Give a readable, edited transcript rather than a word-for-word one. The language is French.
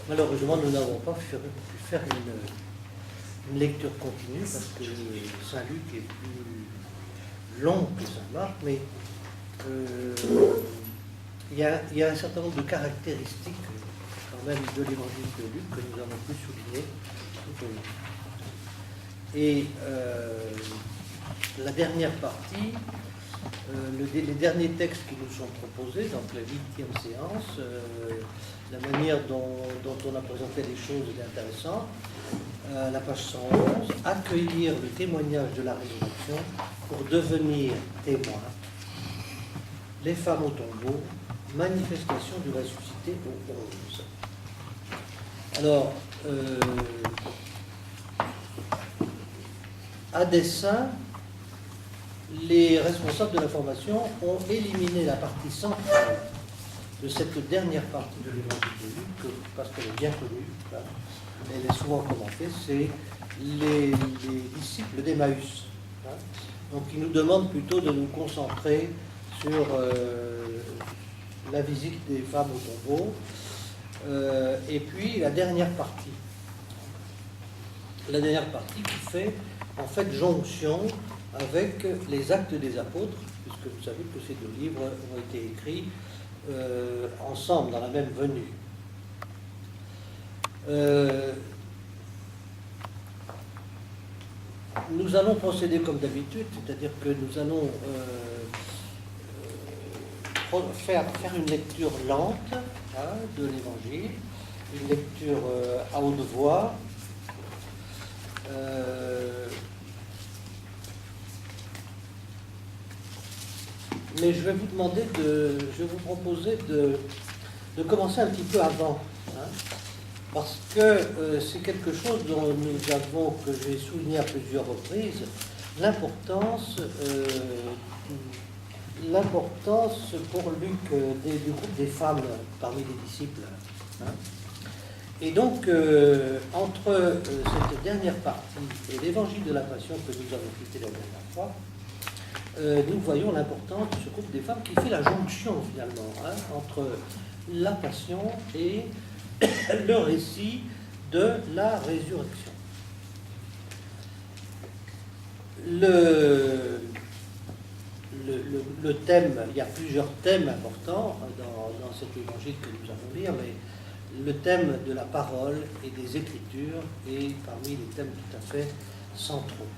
Malheureusement, nous n'avons pas pu faire une lecture continue parce que Saint-Luc est plus long que Saint-Marc, mais il y a un certain nombre de caractéristiques quand même de l'évangile de Luc que nous avons pu souligner tout au long. Et la dernière partie, les derniers textes qui nous sont proposés, donc la 8e séance, la manière dont on a présenté les choses est intéressante. La page 111, accueillir le témoignage de la résurrection pour devenir témoins. Les femmes au tombeau, manifestation du ressuscité au 11. Alors, à dessein, les responsables de la formation ont éliminé la partie centrale de cette dernière partie de l'évangile de Luc, parce qu'elle est bien connue, hein, elle est souvent commentée, c'est les disciples d'Emmaüs. Hein. Donc ils nous demandent plutôt de nous concentrer sur la visite des femmes au tombeau, et puis la dernière partie. La dernière partie qui fait en fait jonction avec les Actes des Apôtres, puisque vous savez que ces deux livres ont été écrits ensemble, dans la même venue. Nous allons procéder comme d'habitude, c'est-à-dire que nous allons faire une lecture lente, hein, de l'Évangile, une lecture à haute voix, mais je vais vous proposer de commencer un petit peu avant, hein, parce que c'est quelque chose dont que j'ai souligné à plusieurs reprises, l'importance pour Luc du groupe des femmes parmi les disciples. Hein. Et donc, entre cette dernière partie et l'évangile de la Passion que nous avons quitté la dernière fois, nous voyons l'importance de ce groupe des femmes qui fait la jonction finalement, hein, entre la Passion et le récit de la résurrection. Le thème, il y a plusieurs thèmes importants dans cet évangile que nous allons lire, mais le thème de la parole et des Écritures est parmi les thèmes tout à fait centraux.